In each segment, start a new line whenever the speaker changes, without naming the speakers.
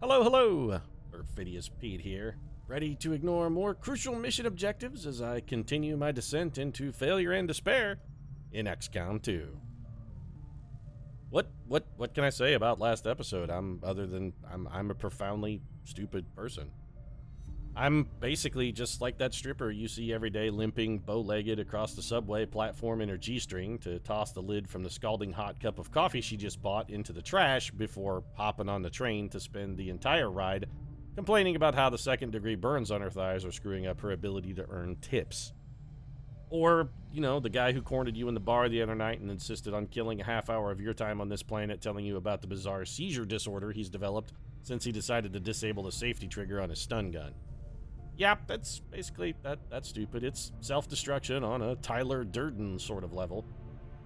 Hello, hello! Perfidious Pete here, ready to ignore more crucial mission objectives as I continue my descent into failure and despair in XCOM 2. What can I say about last episode? I'm a profoundly stupid person. I'm basically just like that stripper you see every day limping bow-legged across the subway platform in her G-string to toss the lid from the scalding hot cup of coffee she just bought into the trash before hopping on the train to spend the entire ride complaining about how the second-degree burns on her thighs are screwing up her ability to earn tips. Or, you know, the guy who cornered you in the bar the other night and insisted on killing a half hour of your time on this planet telling you about the bizarre seizure disorder he's developed since he decided to disable the safety trigger on his stun gun. Yep, that's basically, that's stupid. It's self-destruction on a Tyler Durden sort of level.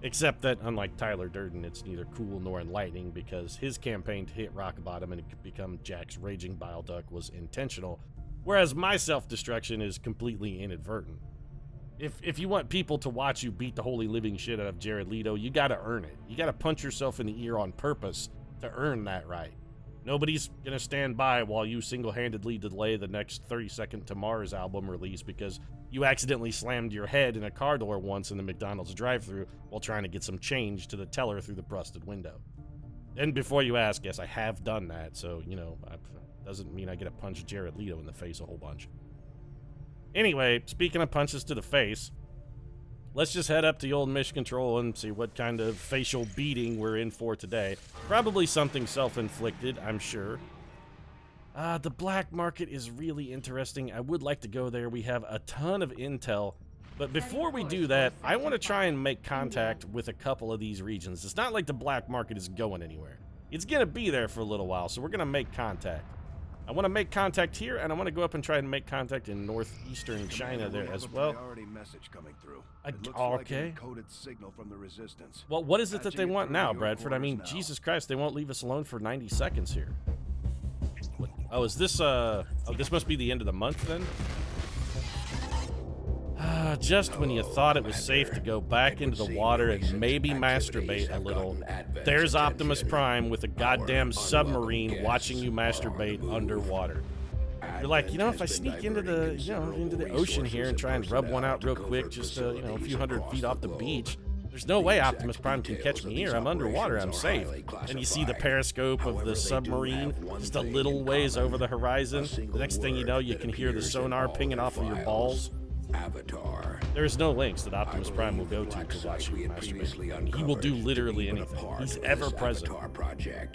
Except that, unlike Tyler Durden, it's neither cool nor enlightening because his campaign to hit rock bottom and become Jack's raging bile duct was intentional, whereas my self-destruction is completely inadvertent. If you want people to watch you beat the holy living shit out of Jared Leto, you gotta earn it. You gotta punch yourself in the ear on purpose to earn that right. Nobody's gonna stand by while you single-handedly delay the next 30-second To Mars album release because you accidentally slammed your head in a car door once in the McDonald's drive-thru while trying to get some change to the teller through the busted window. And before you ask, yes, I have done that, so, you know, doesn't mean I get to punch Jared Leto in the face a whole bunch. Anyway, speaking of punches to the face, let's just head up to the old mission control and see what kind of facial beating we're in for today. Probably something self-inflicted, I'm sure. The black market is really interesting. I would like to go there. We have a ton of intel. But before we do that, I want to try and make contact with a couple of these regions. It's not like the black market is going anywhere. It's going to be there for a little while, so we're going to make contact. I want to make contact here, and I want to go up and try and make contact in northeastern China there as well. Okay. Well, what is it that they want now, Bradford? I mean, Jesus Christ, they won't leave us alone for 90 seconds here. What? Oh, is this, oh, this must be the end of the month, then? Just when you thought it was safe to go back into the water and maybe masturbate a little, there's Optimus Prime with a goddamn submarine watching you masturbate underwater. You're like, you know, if I sneak into the, into the ocean here and try and rub one out real quick, just, a few hundred feet off the beach, there's no way Optimus Prime can catch me here. I'm underwater. I'm safe. And you see the periscope of the submarine just a little ways over the horizon. The next thing you know, you can hear the sonar pinging off of your balls.
Avatar.
There's no links that Optimus Prime will go to watch you masturbate. He will do literally anything. He's ever present.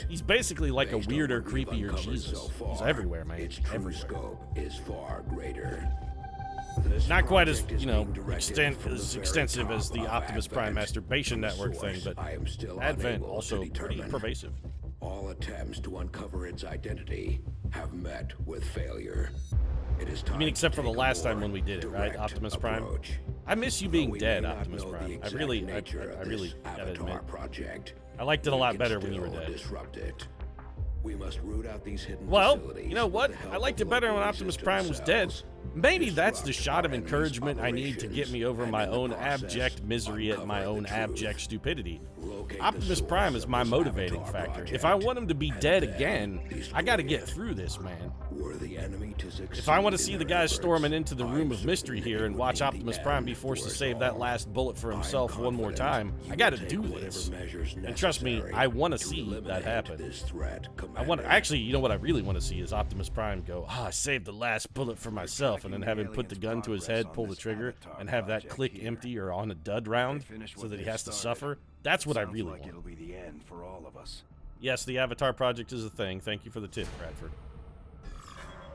He's basically like a weirder, creepier Jesus. He's everywhere, man. Everywhere.
Is far greater.
Not quite as, as extensive as the Optimus Prime Masturbation Network thing, but Advent also pretty pervasive.
All attempts to uncover its identity have met with failure.
I mean, except for the last time when we did it, right, Optimus Prime? I miss you being dead, Optimus Prime. I really gotta admit. I liked it a lot better when you were dead.
We must root out these hidden
you know what? I liked it better when Optimus Prime was dead. Maybe that's the shot of encouragement I need to get me over my own abject misery at my own abject stupidity. Optimus Prime is my motivating factor. If I want him to be dead again, I gotta get through this, man. If I want to see the guys storming into the room of mystery here and watch Optimus Prime be forced to save that last bullet for himself one more time, I gotta do this. And trust me, I want to see that happen. Actually, you know what I really want to see is Optimus Prime go, I saved the last bullet for myself, and then have him put the gun to his head, pull the trigger, and have that click empty or on a dud round so that he has to suffer. That's what I really want.
It'll be the end for all of us.
Yes, the Avatar project is a thing. Thank you for the tip, Bradford.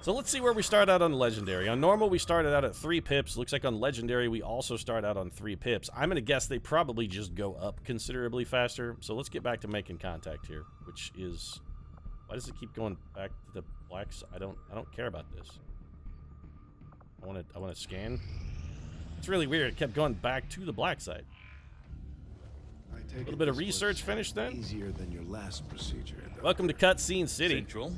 So let's see where we start out on Legendary. On Normal, we started out at 3 pips. Looks like on Legendary, we also start out on 3 pips. I'm going to guess they probably just go up considerably faster. So let's get back to making contact here, which is... Why does it keep going back to the blacks? I don't care about this. I want to scan. It's really weird. It kept going back to the black side. A little bit of research finished then.
Easier than your last procedure.
Welcome to Cutscene City.
Central,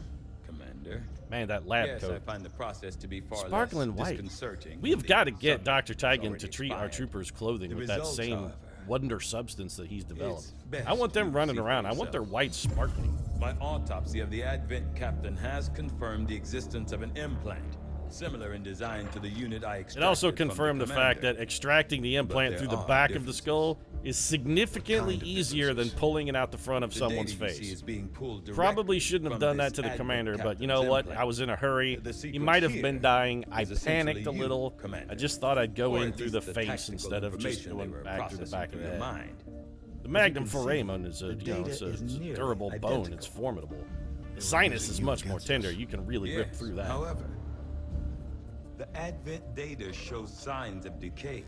Commander.
Man, that lab
Yes,
coat.
I find the process to be far
Sparkling
less
white.
disconcerting.
We have
than
got to
the
get Dr.
substance
Tigan
already
to treat our
expired.
troopers' clothing
The
with that
results,
same
however,
wonder substance that he's developed.
best
I want them
to
running
see for
around. I want their
yourself.
white sparkling.
My autopsy of the Advent captain has confirmed the existence of an implant, similar in design to the unit I extracted.
It also
from
confirmed the fact
commander.
that extracting the implant
there
through the
are
back of the
differences.
skull is significantly
What kind of
easier than
differences?
pulling it out the front of
The
someone's
data you see
face.
is being pulled
Probably
directly
shouldn't have
from
done that
this
to the
Advent
commander, but you
captain's
know what?
implant.
I was in a hurry.
The
He
secret
might have
here
been dying. I
is essentially
panicked a
you,
little.
Commander.
I just thought I'd go
Or
in
at
through
least
the
the
face
tactical
instead of just
information they
going
were
back through the
processing
back of
through
the
your
head.
mind.
The Magnum
can see,
foramen is a,
the
you know, it's
data
a,
is
it's a
nearly
durable bone.
identical.
It's formidable. The sinus is much more tender. You can really rip
Yes,
through that.
However, the Advent data shows signs of decay.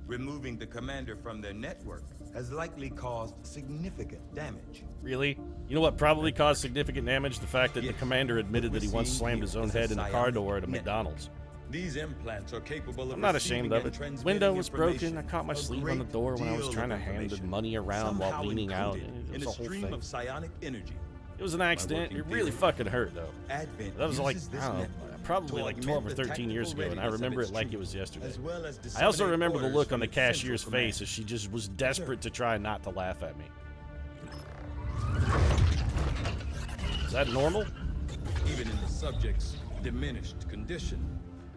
Removing the commander from their network has likely caused significant damage.
Really? You know what probably caused significant damage? The fact that the
Yes.
commander admitted that he once
Seeing
slammed
here
his own
is a
head in the car
psionic
door at a
network.
McDonald's.
These implants are capable of
I'm not
receiving
ashamed of
and
it.
transmitting
Window was broken. I
information,
caught my
a
sleeve on the
great
door when I was
deal
trying to
of
hand the
information,
money around while
somehow
leaning out.
encoded
It
in
was
a
a whole
stream
thing.
of psionic energy.
It was an accident.
working
It really
theory,
fucking hurt though.
Advent
That was like,
uses
I
this
don't know,
network
probably
to
like
augment
12 or
the
13 years
tactical
ago, and I
readiness of
remember
its
it like it
troops,
was yesterday.
as well as
I also
disseminate
remember the
orders
look on
from
the
its central
cashier's
command.
face as she just was desperate to try not to laugh at me. Is that normal?
Even in the subject's diminished condition,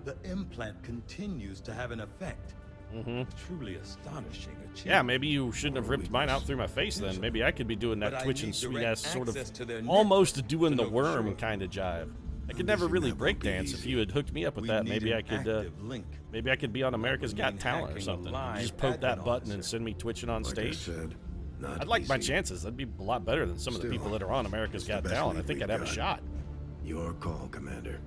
the implant continues to have an effect. A truly astonishing achievement.
Yeah, maybe you shouldn't have ripped mine out through my face then. Maybe I could be doing that
But I
twitching
need
sweet
direct
ass sort of
access to their
almost
network
doing
to
the
know for
worm
sure.
kind of jive. I could never really break dance. If you had hooked me up with that, maybe I could maybe I could be on America's Got Talent or something. You just poke that button and send me twitching on
Like I
stage.
said, not
I'd like my
easy.
chances. That'd be a lot better than some of the
Still,
people that are on America's
it's the
Got
best
Talent. I
lead
think
we've
I'd have a
got.
shot.
Your call, Commander.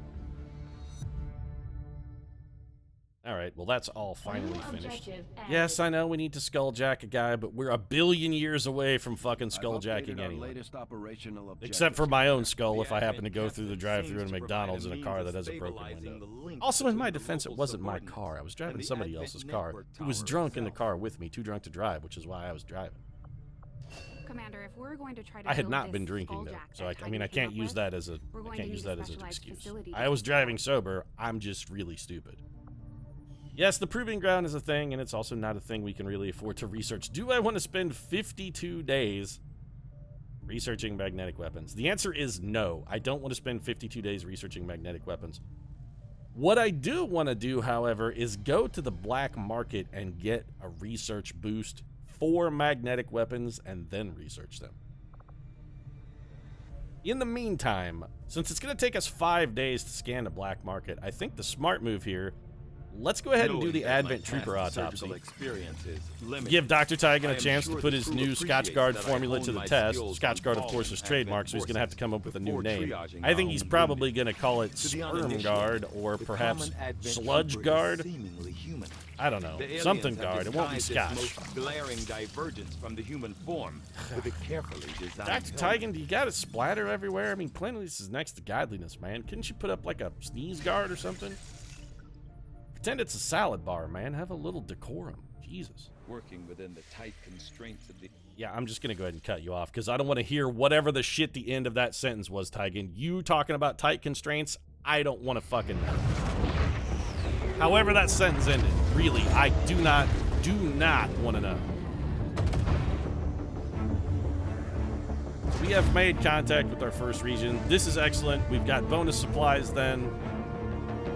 All right, well, that's all finally finished.
Objective
Yes, I know we need to skulljack a guy, but we're a billion years away from fucking skulljacking anyone. Except for my own skull if I happen to go through the drive-thru in a McDonald's in a car that has a broken window. Also, in my defense, it wasn't my car. I was driving somebody else's car who was drunk in the car with me, too drunk to drive, which is why I was driving.
Commander, if we're going to try to
I had
build
not
this
been drinking though,
skulljack
so
that
I mean I
Tiger came
can't
up
use
with,
that as a
we're going
I
to
can't
need
use
a
that as an
specialized
excuse.
facility
I
to
was
build
driving
it.
sober. I'm just really stupid. Yes, the proving ground is a thing, and it's also not a thing we can really afford to research. Do I want to spend 52 days researching magnetic weapons? The answer is no. I don't want to spend 52 days researching magnetic weapons. What I do want to do, however, is go to the black market and get a research boost for magnetic weapons and then research them. In the meantime, since it's going to take us 5 days to scan the black market, I think the smart move here, let's go ahead and do the Advent Trooper autopsy. Give Dr. Tygan a chance to put his new Scotchguard formula to the test. Scotchguard, of course, is trademarked, so he's going to have to come up with a new name. I think he's probably going to call it Sperm Guard or perhaps Sludge Guard. I don't know. Something Guard. It won't be Scotch.
Glaring divergence from the human form with a carefully designed
Dr. Tygan, do you got it splatter everywhere? I mean, cleanliness is next to godliness, man. Couldn't you put up like a sneeze guard or something? Pretend it's a salad bar, man. Have a little decorum. Jesus.
working within the tight constraints of the...
Yeah, I'm just going to go ahead and cut you off because I don't want to hear whatever the shit the end of that sentence was, Tygan. You talking about tight constraints, I don't want to fucking know. However that sentence ended, really, I do not want to know. We have made contact with our first region. This is excellent. We've got bonus supplies then.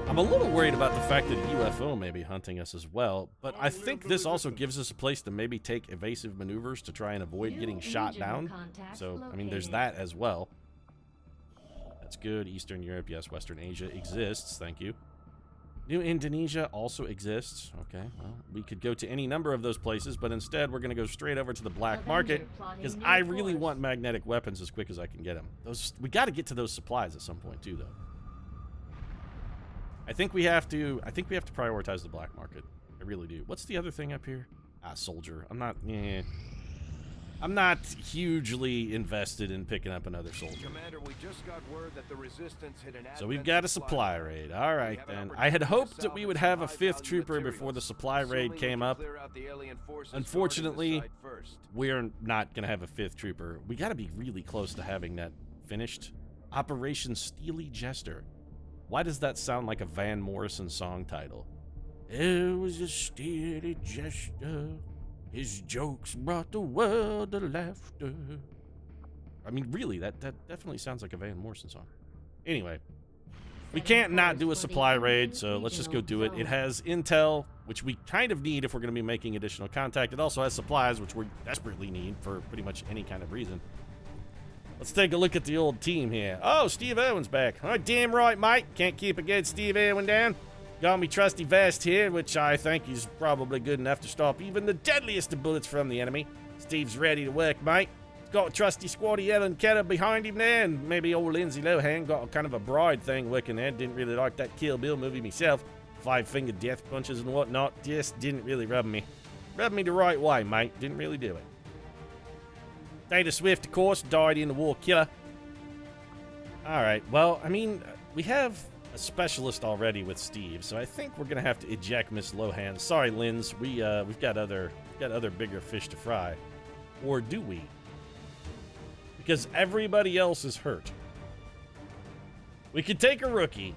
I'm a little worried about the fact that a UFO may be hunting us as well, but I think this also gives us a place to maybe take evasive maneuvers to try and avoid getting shot down. So, I mean, there's that as well. That's good. Eastern Europe, yes. Western Asia exists. Thank you. New Indonesia also exists. Okay, well, we could go to any number of those places, but instead we're going to go straight over to the black market because I really want magnetic weapons as quick as I can get them. We got to get to those supplies at some point too, though. I think we have to prioritize the black market. I really do. What's the other thing up here? Ah, soldier. I'm not hugely invested in picking up another soldier.
Commander, we just got word that the resistance hit an
So we've got a supply raid. All right, then. I had hoped that we would have a 5th trooper before the supply raid came up. Unfortunately, we're not going to have a 5th trooper. We got to be really close to having that finished. Operation Steely Jester. Why does that sound like a Van Morrison song title? It was a steely jester. His jokes brought the world to laughter. I mean, really, that definitely sounds like a Van Morrison song. Anyway, we can't not do a supply raid, so let's just go do it. It has intel, which we kind of need if we're going to be making additional contact. It also has supplies, which we desperately need for pretty much any kind of reason. Let's take a look at the old team here. Oh, Steve Irwin's back. Oh, damn right, mate. Can't keep a good Steve Irwin down. Got me trusty vest here, which I think is probably good enough to stop even the deadliest of bullets from the enemy. Steve's ready to work, mate. Got a trusty squatty Ellen Keller behind him there, and maybe old Lindsay Lohan got a kind of a bride thing working there. Didn't really like that Kill Bill movie myself. 5-finger death punches and whatnot. Just didn't really rub me the right way, mate. Didn't really do it. Data Swift, of course, died in the War Killer. Alright, well, I mean, we have a specialist already with Steve, so I think we're gonna have to eject Miss Lohan. Sorry, Linz, we've got other bigger fish to fry. Or do we? Because everybody else is hurt. We could take a rookie.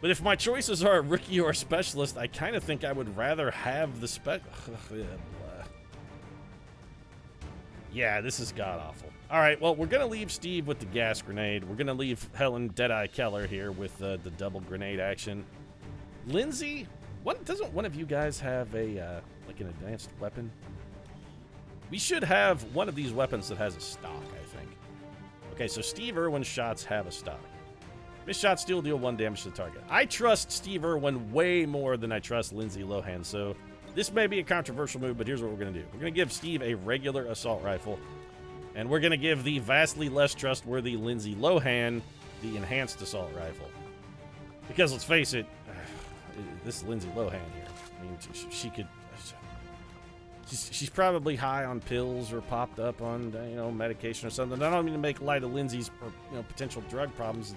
But if my choices are a rookie or a specialist, I kind of think I would rather have the Yeah, this is god-awful. Alright, well, we're going to leave Steve with the gas grenade. We're going to leave Helen Deadeye Keller here with the double grenade action. Lindsay, doesn't one of you guys have a, like an advanced weapon? We should have one of these weapons that has a stock, I think. Okay, so Steve Irwin's shots have a stock. Missed shots still deal 1 damage to the target. I trust Steve Irwin way more than I trust Lindsay Lohan, so this may be a controversial move, but here's what we're going to do. We're going to give Steve a regular assault rifle, and we're going to give the vastly less trustworthy Lindsay Lohan the enhanced assault rifle. Because let's face it, this Lindsay Lohan here, I mean, she could... She's probably high on pills or popped up on, medication or something. I don't mean to make light of Lindsay's, potential drug problems.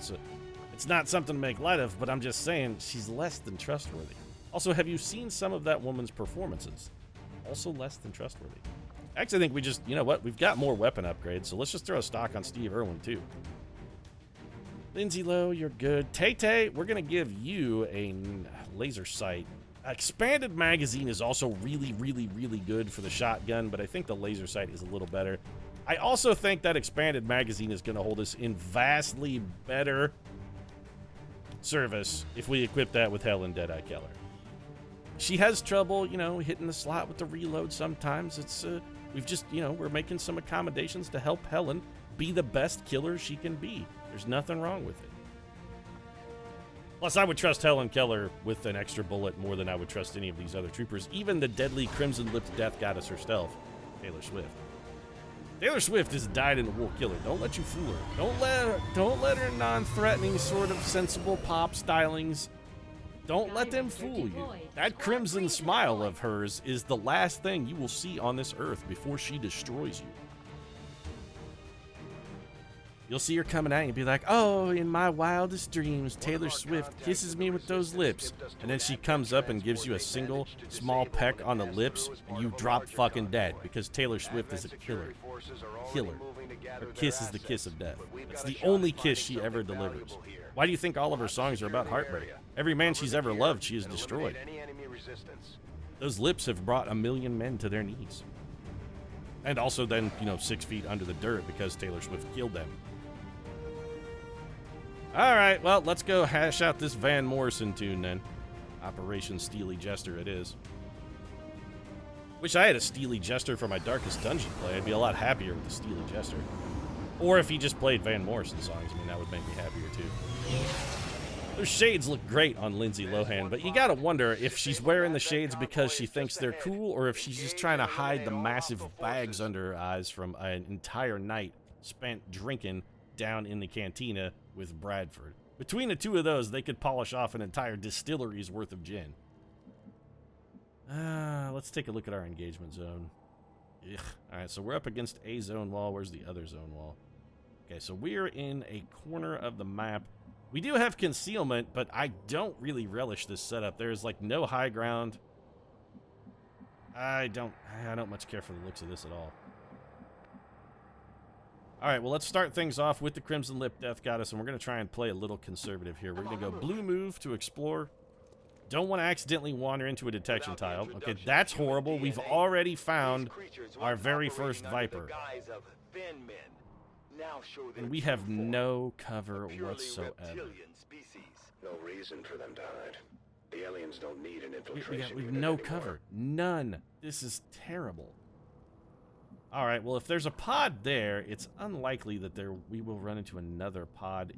It's not something to make light of, but I'm just saying she's less than trustworthy. Also, have you seen some of that woman's performances? Also less than trustworthy. Actually, I think we just, you know what? We've got more weapon upgrades, so let's just throw a stock on Steve Irwin, too. Lindsay Lowe, you're good. Tay-Tay, we're going to give you a laser sight. Expanded magazine is also really, really, really good for the shotgun, but I think the laser sight is a little better. I also think that expanded magazine is going to hold us in vastly better service if we equip that with Helen Deadeye Keller. She has trouble, hitting the slot with the reload sometimes. It's, we've just, we're making some accommodations to help Helen be the best killer she can be. There's nothing wrong with it. Plus, I would trust Helen Keller with an extra bullet more than I would trust any of these other troopers. Even the deadly crimson-lipped death goddess herself, Taylor Swift. Taylor Swift has died in the War Killer. Don't let you fool her. Don't let her non-threatening sort of sensible pop stylings. Don't let them fool you. That crimson smile of hers is the last thing you will see on this earth before she destroys you. You'll see her coming at you and be like, oh, in my wildest dreams, Taylor Swift kisses me with those lips. And then she comes up and gives you a single small peck on the lips, and you drop fucking dead because Taylor Swift is a killer. Killer. Her kiss is the kiss of death. It's the only kiss she ever delivers. Why do you think all of her songs are about heartbreak? Every man she's ever loved, she has destroyed. Those lips have brought 1 million men to their knees. And also then, 6 feet under the dirt because Taylor Swift killed them. Alright, well, let's go hash out this Van Morrison tune then. Operation Steely Jester it is. Wish I had a Steely Jester for my Darkest Dungeon play. I'd be a lot happier with the Steely Jester. Or if he just played Van Morrison songs, that would make me happier too. Those shades look great on Lindsay Lohan, but you gotta wonder if she's wearing the shades because she thinks they're cool or if she's just trying to hide the massive bags under her eyes from an entire night spent drinking down in the cantina with Bradford. Between the two of those, they could polish off an entire distillery's worth of gin. Let's take a look at our engagement zone. Ugh. Alright, so we're up against a zone wall. Where's the other zone wall? Okay, so we're in a corner of the map. We do have concealment, but I don't really relish this setup. There's like no high ground. I don't much care for the looks of this at all. Alright, well, let's start things off with the Crimson Lip Death Goddess, and we're going to try and play a little conservative here. We're going to go blue move to explore. Don't want to accidentally wander into a detection tile. Okay, that's horrible. We've already found our very first Viper.
thin men. Now show them
And we have no cover whatsoever.
reptilian species.
No reason for them to hide. The aliens don't need an
We
infiltration
have
unit
no
anymore.
cover. None. This is terrible. All right, well, if there's a pod there, it's unlikely that we will run into another pod,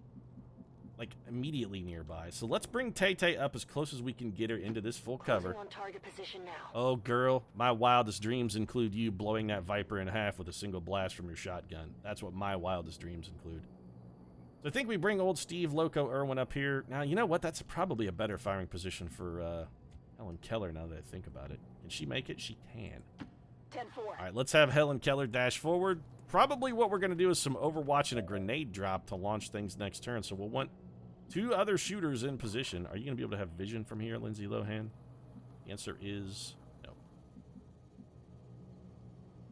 like, immediately nearby. So let's bring Tay-Tay up as close as we can get her into this full cover.
On target position now.
Oh, girl, my wildest dreams include you blowing that Viper in half with a single blast from your shotgun. That's what my wildest dreams include. So I think we bring old Steve Loco Irwin up here. Now, you know what? That's probably a better firing position for Helen Keller now that I think about it. Can she make it? She can.
10-4.
All right, let's have Helen Keller dash forward. Probably what we're going to do is some Overwatch and a grenade drop to launch things next turn. So we'll want 2 other shooters in position. Are you going to be able to have vision from here, Lindsay Lohan? The answer is no.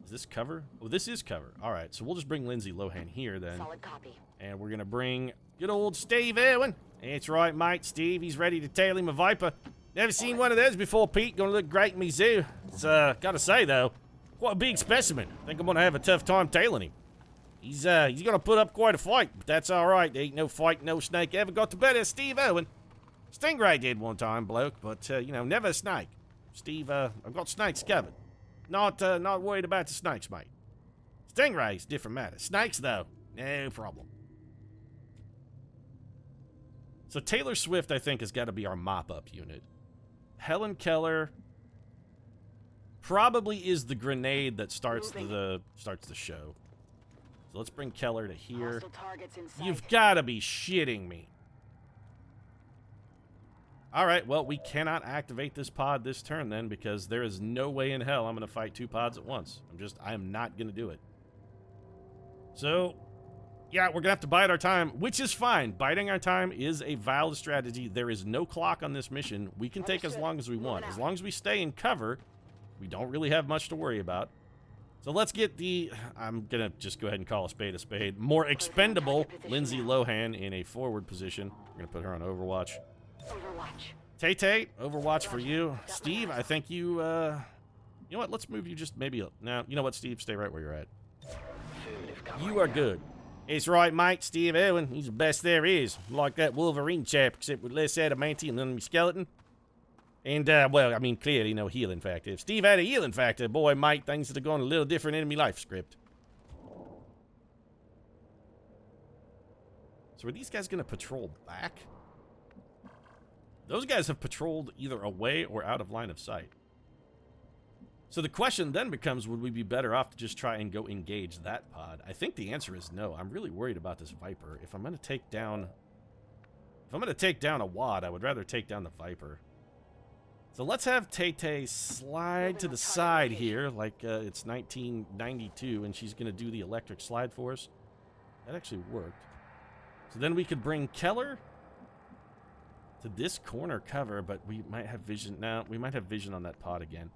Is this cover? Oh, this is cover. All right, so we'll just bring Lindsay Lohan here then.
Solid copy.
And we're going to bring good old Steve Irwin. That's right, mate. Steve, he's ready to tail him a Viper. Never seen one of those before, Pete. Gonna look great in me zoo. It's, gotta say, though, quite a big specimen. Think I'm gonna have a tough time tailing him. He's gonna put up quite a fight, but that's all right. There ain't no fight, no snake ever got the better of Steve Irwin. Stingray did one time, bloke, but, you know, never a snake. Steve, I've got snakes covered. Not worried about the snakes, mate. Stingray's different matter. Snakes, though, no problem. So Taylor Swift, I think, has got to be our mop-up unit. Helen Keller probably is the grenade that starts the show. So let's bring Keller to here.
Hostile targets in sight.
You've got to be shitting me. All right, well, we cannot activate this pod this turn then because there is no way in hell I'm going to fight 2 pods at once. I am not going to do it. So, yeah, we're going to have to bide our time, which is fine. Biding our time is a valid strategy. There is no clock on this mission. We can take as long as we want. As long as we stay in cover, we don't really have much to worry about. So let's get I'm going to just go ahead and call a spade, more expendable Lindsay Lohan in a forward position. We're going to put her on Overwatch.
Overwatch.
Tay-Tay, Overwatch for you. Steve, I think you know what? Let's move you just maybe. Now, you know what, Steve? Stay right where you're at. You are good. It's right, mate. Steve Irwin. He's the best there is. Like that Wolverine chap, except with less adamantium than my skeleton. And, well, I mean, clearly no healing factor. If Steve had a healing factor, boy, mate, things would have gone a little different in my life script. So are these guys going to patrol back? Those guys have patrolled either away or out of line of sight. So the question then becomes, would we be better off to just try and go engage that pod? I think the answer is no. I'm really worried about this Viper. If I'm going to take down a WAD, I would rather take down the Viper. So let's have Tay-Tay slide to the side here, like it's 1992, and she's going to do the electric slide for us. That actually worked. So then we could bring Keller to this corner cover, but we might have vision. Now, we might have vision on that pod again.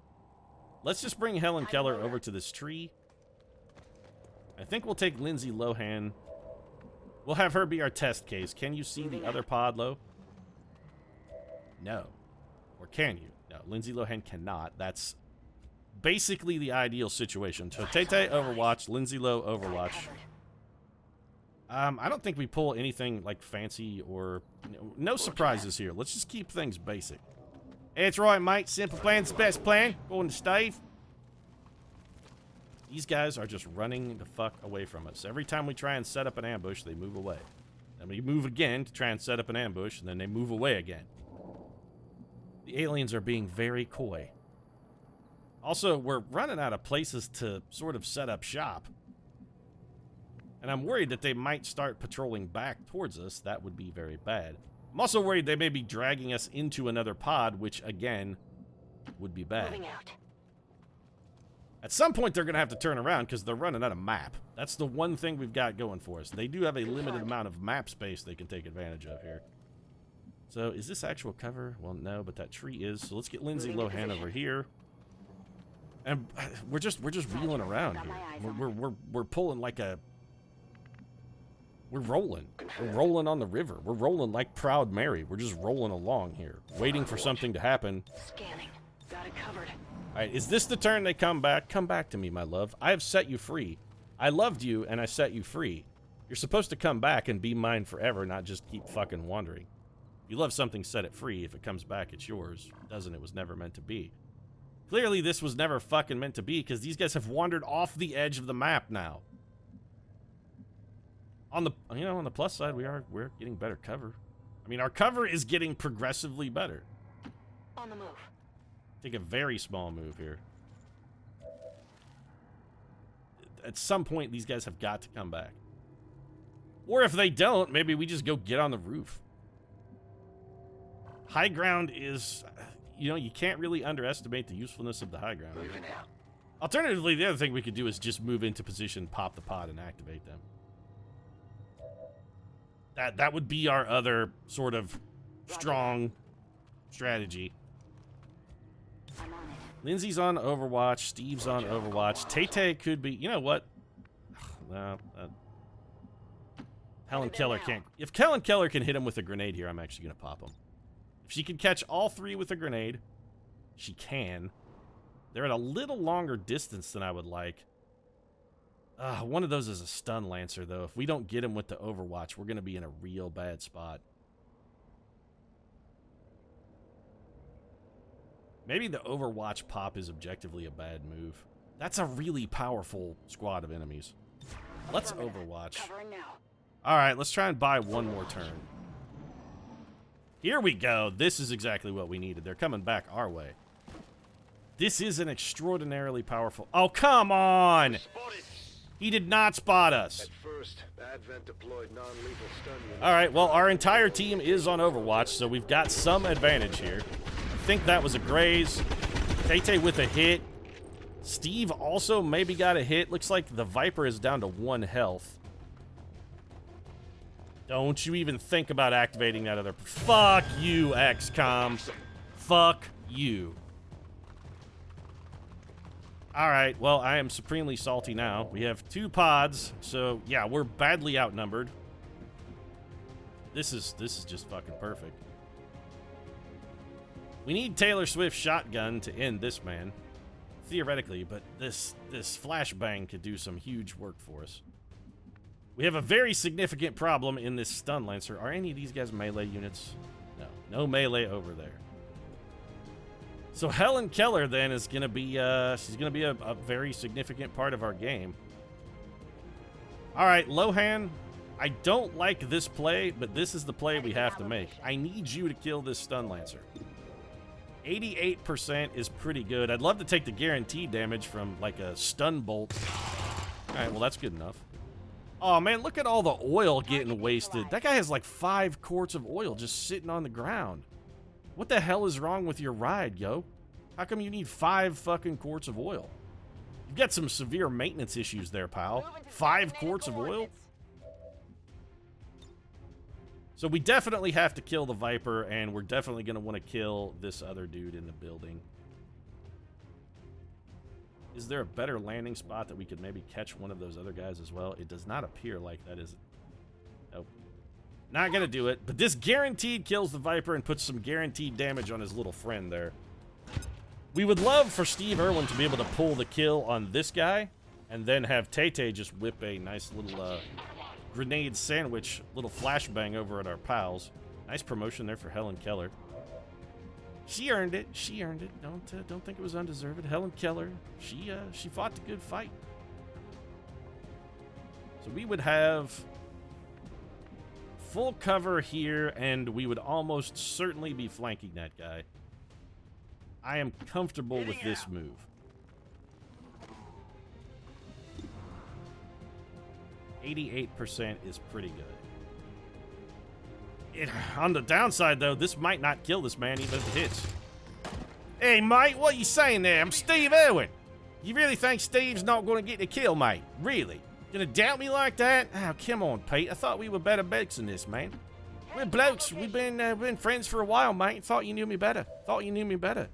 Let's just bring Helen Keller over to this tree. I think we'll take Lindsay Lohan. We'll have her be our test case. Can you see the other pod, Lo? No. Or can you? No, Lindsay Lohan cannot. That's basically the ideal situation. So Tay-Tay Overwatch, Lindsay Lo Overwatch. I don't think we pull anything like fancy or no surprises here. Let's just keep things basic. That's right, mate. Simple plan's the best plan. Going to Steve. These guys are just running the fuck away from us. Every time we try and set up an ambush, they move away. Then we move again to try and set up an ambush, and then they move away again. The aliens are being very coy. Also, we're running out of places to sort of set up shop. And I'm worried that they might start patrolling back towards us. That would be very bad. I'm also worried they may be dragging us into another pod, which, again, would be bad.
Moving out.
At some point, they're going to have to turn around because they're running out of map. That's the one thing we've got going for us. They do have a limited amount of map space they can take advantage of here. So, is this actual cover? Well, no, but that tree is. So let's get Lindsay Lohan over here. And we're just wheeling around here. We're pulling like a... We're rolling. We're rolling on the river. We're rolling like Proud Mary. We're just rolling along here, waiting for something to happen.
Scanning. Got it covered.
All right, is this the turn they come back? Come back to me, my love. I have set you free. I loved you and I set you free. You're supposed to come back and be mine forever, not just keep fucking wandering. If you love something, set it free. If it comes back, it's yours. If it doesn't, it was never meant to be. Clearly, this was never fucking meant to be because these guys have wandered off the edge of the map now. On the, you know, on the plus side, we're getting better cover. I mean, our cover is getting progressively better.
On the move.
Take a very small move here. At some point, these guys have got to come back. Or if they don't, maybe we just go get on the roof. High ground is, you know, you can't really underestimate the usefulness of the high ground.
Moving out.
Alternatively, the other thing we could do is just move into position, pop the pod, and activate them. That would be our other sort of strong strategy.
I'm on it.
Lindsay's on Overwatch. Steve's on Overwatch. Tay-Tay could be... You know what? No. Helen Keller can't... If Helen Keller can hit him with a grenade here, I'm actually going to pop him. If she can catch all three with a grenade, she can. They're at a little longer distance than I would like. One of those is a stun lancer, though. If we don't get him with the Overwatch, we're going to be in a real bad spot. Maybe the Overwatch pop is objectively a bad move. That's a really powerful squad of enemies. Let's Overwatch.
Covering now.
All right, let's try and buy one more turn. Here we go. This is exactly what we needed. They're coming back our way. This is an extraordinarily powerful... Oh, come on! He did not spot us.
At first, Advent deployed non-lethal stun units.
All right, well, our entire team is on Overwatch, so we've got some advantage here. I think that was a graze. Tay-Tay with a hit. Steve also maybe got a hit. Looks like the Viper is down to 1 health. Don't you even think about activating that other... Fuck you, XCOM. Fuck you. All right, well, I am supremely salty now. We have 2 pods, so yeah, we're badly outnumbered. This is just fucking perfect. We need Taylor Swift's shotgun to end this man, theoretically, but this flashbang could do some huge work for us. We have a very significant problem in this stun lancer. Are any of these guys melee units? No melee over there. So Helen Keller then is gonna be she's gonna be a very significant part of our game. All right, Lohan, I don't like this play, but this is the play we have to make. I need you to kill this stun lancer. 88% is pretty good. I'd love to take the guaranteed damage from like a stun bolt. All right, well that's good enough. Oh man, look at all the oil getting wasted. That guy has like 5 quarts of oil just sitting on the ground. What the hell is wrong with your ride, yo? How come you need 5 fucking quarts of oil? You've got some severe maintenance issues there, pal. 5 quarts of oil? So we definitely have to kill the Viper, and we're definitely going to want to kill this other dude in the building. Is there a better landing spot that we could maybe catch one of those other guys as well? It does not appear like that is... Nope. Not gonna do it, but this guaranteed kills the Viper and puts some guaranteed damage on his little friend there. We would love for Steve Irwin to be able to pull the kill on this guy, and then have Tay-Tay just whip a nice little grenade sandwich, little flashbang over at our pals. Nice promotion there for Helen Keller. She earned it. She earned it. Don't think it was undeserved. Helen Keller, she fought the good fight. So we would have full cover here, and we would almost certainly be flanking that guy. I am comfortable with this move. %88 is pretty good. On the downside, though, this might not kill this man even if it hits. Hey, mate, what you saying there? I'm Steve Irwin. You really think Steve's not going to get the kill, mate? Really? Gonna doubt me like that? Oh, come on, Pete. I thought we were better blokes than this, man. We're blokes. We've been friends for a while, mate. Thought you knew me better. Thought you knew me better.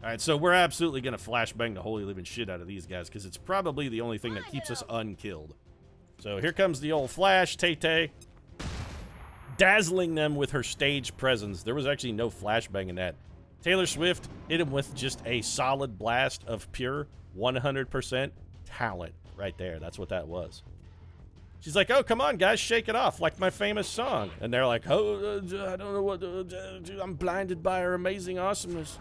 All right, so we're absolutely gonna flashbang the holy living shit out of these guys because it's probably the only thing that keeps us unkilled. So here comes the old flash, Tay-Tay, dazzling them with her stage presence. There was actually no flashbang in that. Taylor Swift hit him with just a solid blast of pure 100% talent. right there. That's what that was. She's like, oh, come on, guys, shake it off, like my famous song. And they're like, oh, I don't know what, I'm blinded by her amazing awesomeness.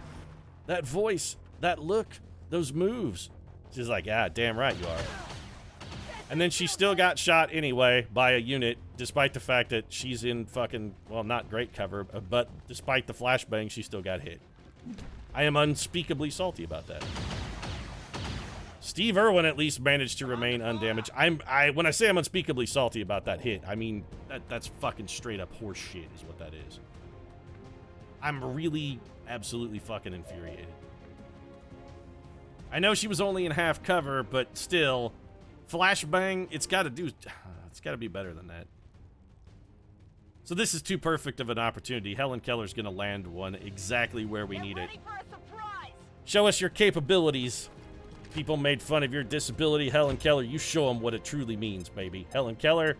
That voice, that look, those moves. She's like, yeah, damn right you are. And then she still got shot anyway by a unit, despite the fact that she's in fucking, well, not great cover, but despite the flashbang, she still got hit. I am unspeakably salty about that. Steve Irwin at least managed to remain undamaged. When I say I'm unspeakably salty about that hit, I mean that's fucking straight up horse shit is what that is. I'm really absolutely fucking infuriated. I know she was only in half cover, but still, flashbang, it's got to be better than that. So this is too perfect of an opportunity. Helen Keller's going to land one exactly where we need it. Show us your capabilities. People made fun of your disability. Helen Keller, you show them what it truly means, baby. Helen Keller,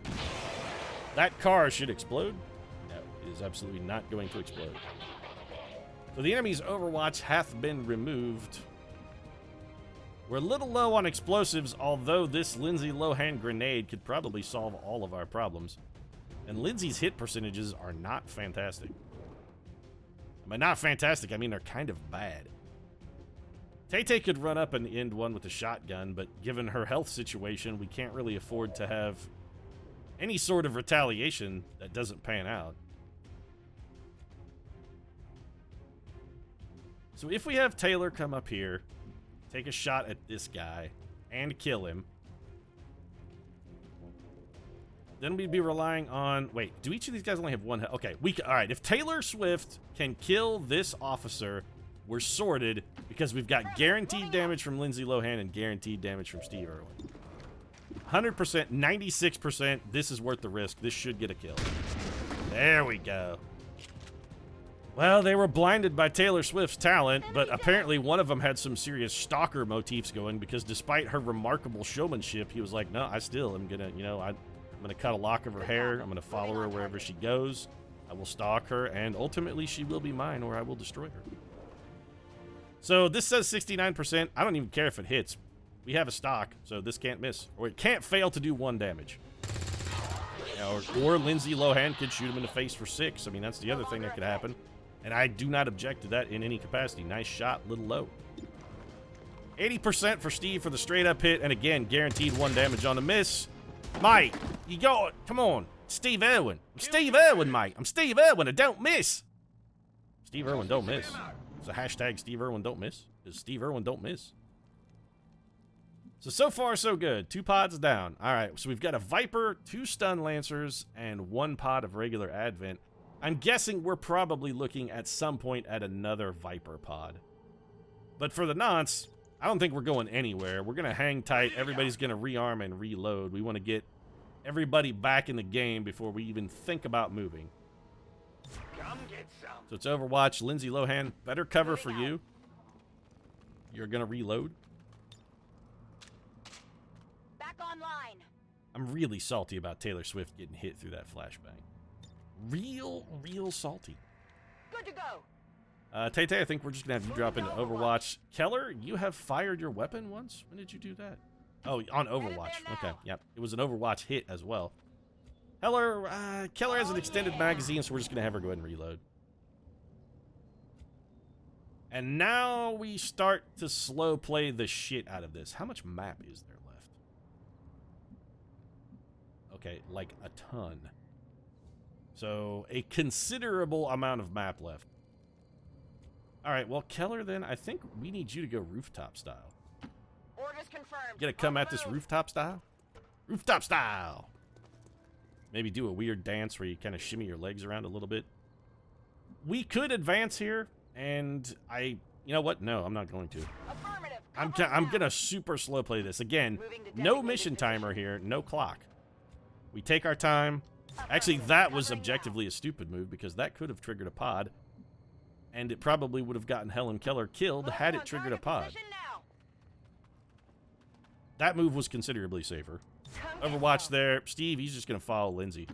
that car should explode. No, it is absolutely not going to explode. So the enemy's Overwatch hath been removed. We're a little low on explosives, although this Lindsay Lohan grenade could probably solve all of our problems. And Lindsay's hit percentages are not fantastic. By not fantastic, I mean they're kind of bad. Tay-Tay could run up and end one with a shotgun, but given her health situation, we can't really afford to have any sort of retaliation that doesn't pan out. So if we have Taylor come up here, take a shot at this guy, and kill him, then we'd be relying on... Wait, do each of these guys only have one health? Okay, alright, if Taylor Swift can kill this officer, we're sorted, because we've got guaranteed damage from Lindsay Lohan and guaranteed damage from Steve Irwin. 100%, 96%, this is worth the risk. This should get a kill. There we go. Well, they were blinded by Taylor Swift's talent, but apparently one of them had some serious stalker motifs going, because despite her remarkable showmanship, he was like, no, I still am gonna, I'm gonna cut a lock of her hair, I'm gonna follow her wherever she goes, I will stalk her, and ultimately she will be mine, or I will destroy her. So this says 69%. I don't even care if it hits. We have a stock, so this can't miss. Or it can't fail to do 1 damage. Or Lindsay Lohan could shoot him in the face for 6. I mean, that's the other thing that could happen. And I do not object to that in any capacity. Nice shot, little low. 80% for Steve for the straight up hit, and again, guaranteed 1 damage on the miss. Mate, you got it. Come on. Steve Irwin. I'm Steve Irwin, mate. I'm Steve Irwin. I don't miss. Steve Irwin don't miss. It's a hashtag Steve Irwin don't miss. Because Steve Irwin don't miss. So far, so good. 2 pods down. All right, so we've got a Viper, 2 Stun Lancers, and 1 pod of regular Advent. I'm guessing we're probably looking at some point at another Viper pod. But for the nonce, I don't think we're going anywhere. We're going to hang tight. Everybody's going to rearm and reload. We want to get everybody back in the game before we even think about moving.
Come get some.
So it's Overwatch. Lindsay Lohan, better cover for you. You're going to reload.
Back online.
I'm really salty about Taylor Swift getting hit through that flashbang. Real salty.
Good to go.
Tay-Tay, I think we're just going to have you drop into Overwatch. Keller, you have fired your weapon once? When did you do that? Oh, on Overwatch. Okay, yep. It was an Overwatch hit as well. Keller has an extended magazine, so we're just going to have her go ahead and reload. And now we start to slow play the shit out of this. How much map is there left? Okay, like a ton. So, a considerable amount of map left. Alright, well, Keller, then, I think we need you to go rooftop style.
Orders confirmed.
You gonna come at this rooftop style? Rooftop style! Maybe do a weird dance where you kind of shimmy your legs around a little bit. We could advance here, and you know what? No, I'm not going to.
Affirmative.
I'm gonna super slow play this. Again, no mission timer here, no clock. We take our time. Actually, that was objectively a stupid move, because that could have triggered a pod. And it probably would have gotten Helen Keller killed had it triggered a pod. That move was considerably safer. Overwatch there. Steve, he's just going to follow Lindsay.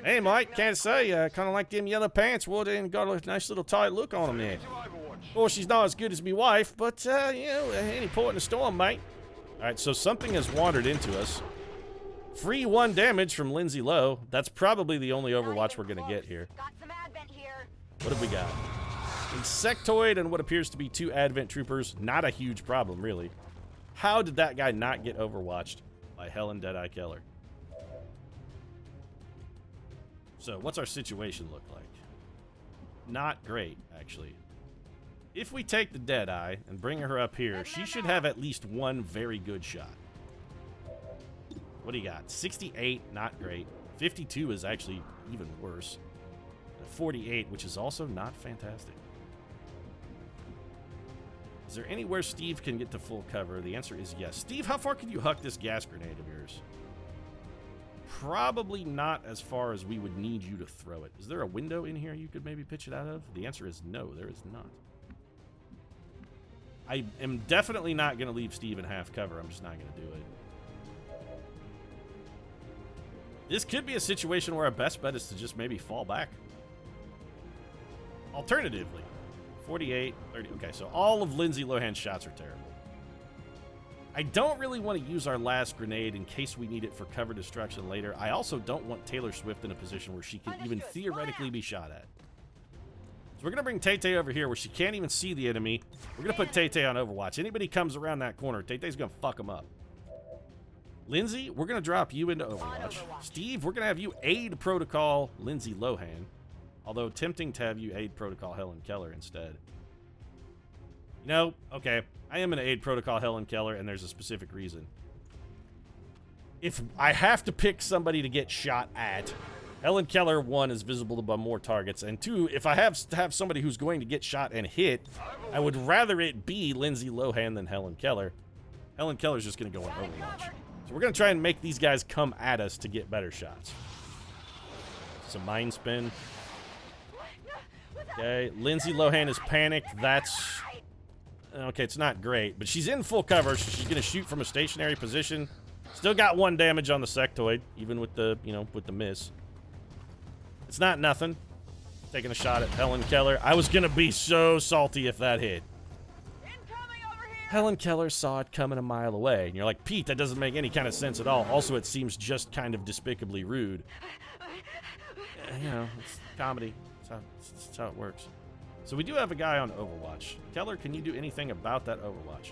Hey, Mike, can't say. Kind of like them yellow pants. Wood and got a nice little tight look on them there. Of course, she's not as good as me wife, but, any port in the storm, mate. Alright, so something has wandered into us. Free 1 damage from Lindsay Lowe. That's probably the only Overwatch we're going to get here.
Got some advent here.
What have we got? Insectoid and what appears to be 2 Advent Troopers. Not a huge problem, really. How did that guy not get overwatched by Helen Deadeye Keller? So, what's our situation look like? Not great, actually. If we take the Deadeye and bring her up here, she should have at least 1 very good shot. What do you got? 68, not great. 52 is actually even worse. 48, which is also not fantastic. Is there anywhere Steve can get to full cover? The answer is yes. Steve, how far can you huck this gas grenade of yours? Probably not as far as we would need you to throw it. Is there a window in here you could maybe pitch it out of? The answer is no, there is not. I am definitely not going to leave Steve in half cover. I'm just not going to do it. This could be a situation where our best bet is to just maybe fall back. Alternatively, 48, 30. Okay, so all of Lindsay Lohan's shots are terrible. I don't really want to use our last grenade in case we need it for cover destruction later. I also don't want Taylor Swift in a position where she can even theoretically be shot at. So we're going to bring Tay-Tay over here where she can't even see the enemy. We're going to put Tay-Tay on Overwatch. Anybody comes around that corner, Tay-Tay's going to fuck them up. Lindsay, we're going to drop you into Overwatch. Steve, we're going to have you aid Protocol Lindsay Lohan. Although tempting to have you aid Protocol Helen Keller instead. You know, okay, I am going to aid Protocol Helen Keller, and there's a specific reason. If I have to pick somebody to get shot at, Helen Keller, 1, is visible to more targets, and 2, if I have to have somebody who's going to get shot and hit, I would rather it be Lindsay Lohan than Helen Keller. Helen Keller's just going to go on Overwatch. So we're going to try and make these guys come at us to get better shots. Some mind spin. Okay, Lindsay Lohan is panicked. That's... okay, it's not great, but she's in full cover, so she's going to shoot from a stationary position. Still got 1 damage on the sectoid, even with the, you know, with the miss. It's not nothing. Taking a shot at Helen Keller. I was going to be so salty if that hit. Helen Keller saw it coming a mile away, and you're like, Pete, that doesn't make any kind of sense at all. Also, it seems just kind of despicably rude. You know, it's comedy. That's how it works. So we do have a guy on Overwatch. Keller, can you do anything about that Overwatch?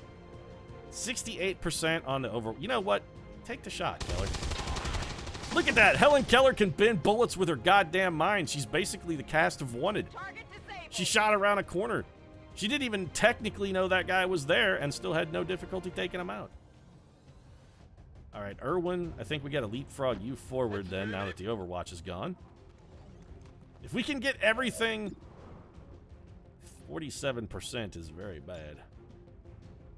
68% on the over... You know what? Take the shot, Keller. Look at that! Helen Keller can bend bullets with her goddamn mind. She's basically the cast of Wanted. She shot around a corner. She didn't even technically know that guy was there and still had no difficulty taking him out. Alright, Irwin, I think we gotta leapfrog you forward then, now that the Overwatch is gone. If we can get everything... 47% is very bad.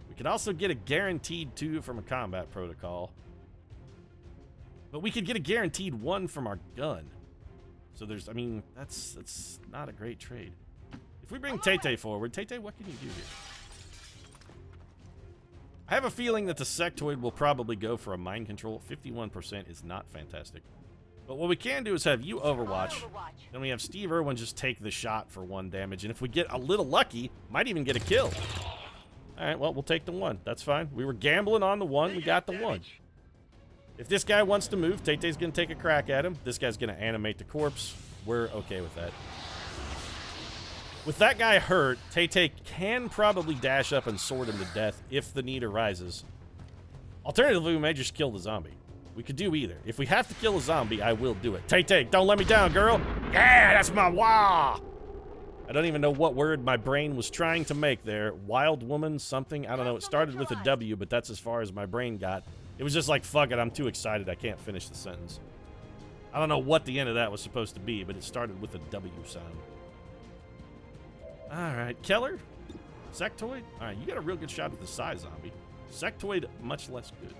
We could also get a guaranteed 2 from a combat protocol. But we could get a guaranteed 1 from our gun. So there's, I mean, that's not a great trade. If we bring Tay-Tay forward, Tay-Tay, what can you do here? I have a feeling that the sectoid will probably go for a mind control. 51% is not fantastic. But what we can do is have you Overwatch. Then we have Steve Irwin just take the shot for 1 damage. And if we get a little lucky, might even get a kill. Alright, well, we'll take the 1. That's fine. We were gambling on the 1. We got the 1. If this guy wants to move, Tay-Tay's going to take a crack at him. This guy's going to animate the corpse. We're okay with that. With that guy hurt, Tay-Tay can probably dash up and sword him to death if the need arises. Alternatively, we may just kill the zombie. We could do either. If we have to kill a zombie, I will do it. Tay-Tay, don't let me down, girl. Yeah, that's my wah. I don't even know what word my brain was trying to make there. Wild woman, something. I don't know. It started with a W, but that's as far as my brain got. It was just like, fuck it, I'm too excited. I can't finish the sentence. I don't know what the end of that was supposed to be, but it started with a W sound. Alright, Keller? Sectoid? Alright, you got a real good shot at the Psy zombie. Sectoid, much less good.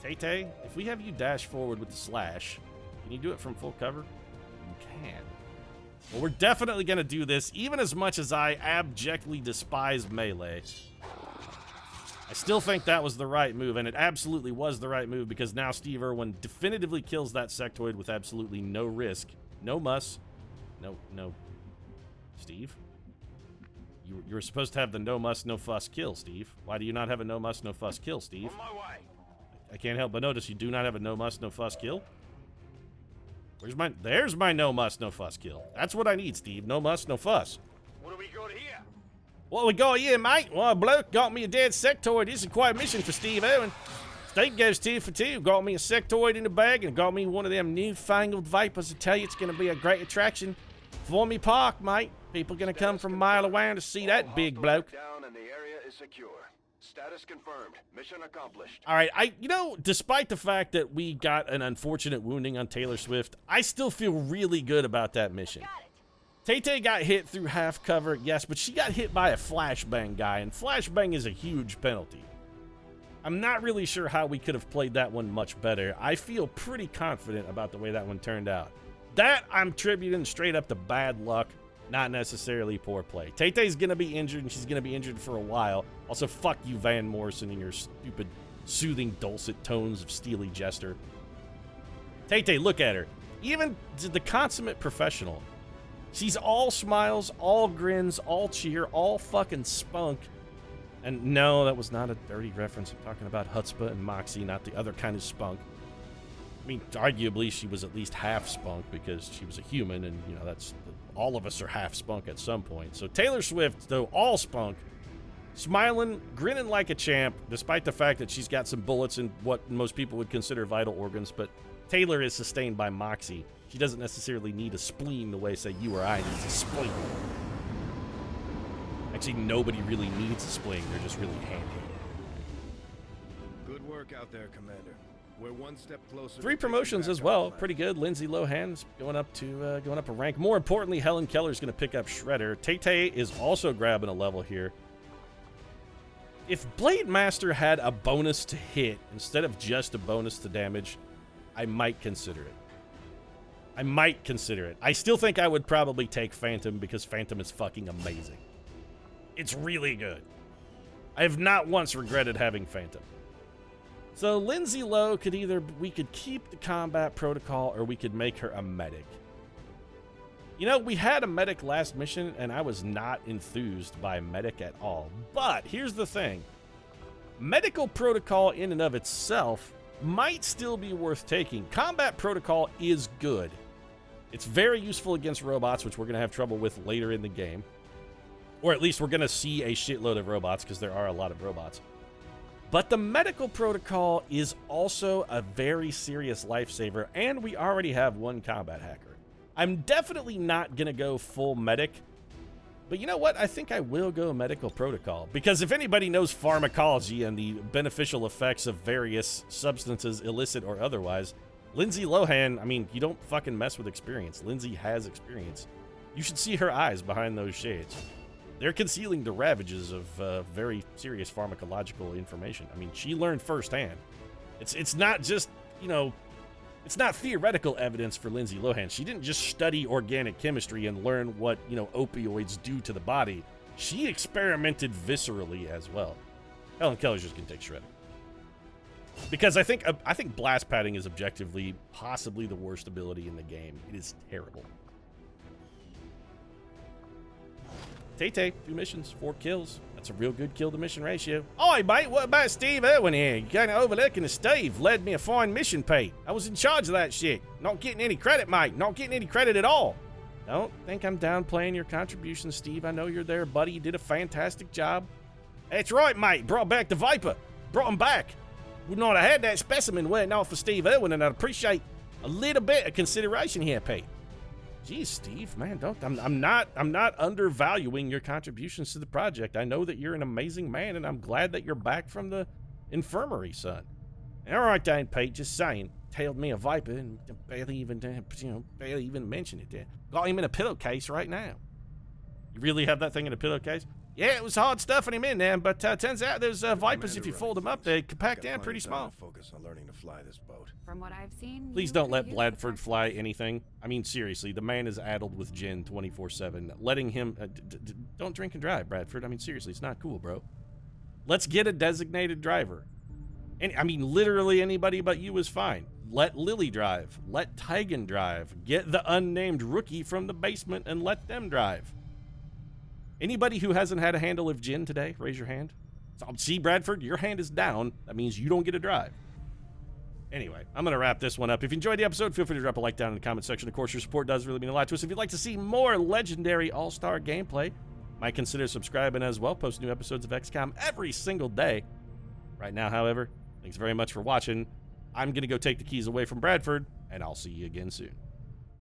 Tay-Tay, if we have you dash forward with the slash, can you do it from full cover? You can. Well, we're definitely going to do this, even as much as I abjectly despise melee. I still think that was the right move, and it absolutely was the right move, because now Steve Irwin definitively kills that sectoid with absolutely no risk. No muss. No. Steve? You were supposed to have the no muss, no fuss kill, Steve. Why do you not have a no muss, no fuss kill, Steve?
On my way.
I can't help but notice you do not have a no muss, no fuss kill. There's my no muss, no fuss kill. That's what I need, Steve. No muss, no fuss.
What do we got here?
What we got here, mate? Well, a bloke got me a dead sectoid. This is quite a mission for Steve Owen. Steve goes 2 for 2. Got me a sectoid in the bag and got me one of them newfangled vipers. I tell you, it's going to be a great attraction for me park, mate. People going to come from a mile away to see that big bloke.
Down and the area is secure. Status confirmed. Mission accomplished.
All right, despite the fact that we got an unfortunate wounding on Taylor Swift, I still feel really good about that mission. Tay-Tay got hit through half cover, yes, but she got hit by a flashbang guy, and flashbang is a huge penalty. I'm not really sure how we could have played that one much better. I feel pretty confident about the way that one turned out. That I'm tributing straight up to bad luck, not necessarily poor play. Tay-Tay's gonna be injured, and she's gonna be injured for a while. Also, fuck you, Van Morrison, and your stupid, soothing, dulcet tones of Steely Jester. Tay-Tay, look at her. Even the consummate professional. She's all smiles, all grins, all cheer, all fucking spunk. And no, that was not a dirty reference. I'm talking about Chutzpah and Moxie, not the other kind of spunk. I mean, arguably, she was at least half spunk because she was a human, and, all of us are half spunk at some point. So Taylor Swift, though all spunk, smiling, grinning like a champ, despite the fact that she's got some bullets in what most people would consider vital organs, but Taylor is sustained by Moxie. She doesn't necessarily need a spleen the way, say, you or I needs a spleen. Actually, nobody really needs a spleen. They're just really handy.
Good work out there, Commander. We're one step closer.
3 promotions as well. Pretty good. Lindsay Lohan's going up a rank. More importantly, Helen Keller's going to pick up Shredder. Tay-Tay is also grabbing a level here. If Blade Master had a bonus to hit instead of just a bonus to damage, I might consider it. I still think I would probably take Phantom because Phantom is fucking amazing. It's really good. I have not once regretted having Phantom. So Lindsay Lowe we could keep the combat protocol or we could make her a medic. We had a medic last mission and I was not enthused by medic at all. But here's the thing. Medical protocol in and of itself might still be worth taking. Combat protocol is good. It's very useful against robots, which we're going to have trouble with later in the game. Or at least we're going to see a shitload of robots because there are a lot of robots. But the medical protocol is also a very serious lifesaver, and we already have one combat hacker. I'm definitely not going to go full medic, but you know what? I think I will go medical protocol, because if anybody knows pharmacology and the beneficial effects of various substances, illicit or otherwise, Lindsay Lohan, you don't fucking mess with experience. Lindsay has experience. You should see her eyes behind those shades. They're concealing the ravages of very serious pharmacological information. She learned firsthand. It's not just, it's not theoretical evidence for Lindsay Lohan. She didn't just study organic chemistry and learn what, opioids do to the body. She experimented viscerally as well. Helen Keller's just gonna take Shredder. Because I think blast padding is objectively possibly the worst ability in the game. It is terrible. Tay-Tay, 2 missions, 4 kills. That's a real good kill-to-mission ratio. Oi, mate, what about Steve Irwin here? You kind of overlooking the Steve. Led me a fine mission, Pete. I was in charge of that shit. Not getting any credit, mate. Not getting any credit at all. Don't think I'm downplaying your contribution, Steve. I know you're there, buddy. You did a fantastic job. That's right, mate. Brought back the Viper. Brought him back. Would not have had that specimen were it not for Steve Irwin, and I'd appreciate a little bit of consideration here, Pete. Geez, Steve, man, I'm not undervaluing your contributions to the project. I know that you're an amazing man, and I'm glad that you're back from the infirmary, son. All right, then, Pete, just saying. Tailed me a Viper and barely even mentioned it there. Got him in a pillowcase right now. You really have that thing in a pillowcase? Yeah, it was hard stuffing him in there, but turns out those Vipers, if you fold them up, they compact down pretty small.
Focus on learning to fly this boat.
From what I've seen,
Please don't let Bladford fly anything. Seriously, the man is addled with gin 24/7. Letting him... don't drink and drive, Bradford. Seriously, it's not cool, bro. Let's get a designated driver. And literally anybody but you is fine. Let Lily drive. Let Tygan drive. Get the unnamed rookie from the basement and let them drive. Anybody who hasn't had a handle of gin today, raise your hand. So, see, Bradford, your hand is down. That means you don't get to drive. Anyway, I'm going to wrap this one up. If you enjoyed the episode, feel free to drop a like down in the comment section. Of course, your support does really mean a lot to us. If you'd like to see more legendary all-star gameplay, might consider subscribing as well. Post new episodes of XCOM every single day. Right now, however, thanks very much for watching. I'm going to go take the keys away from Bradford, and I'll see you again soon.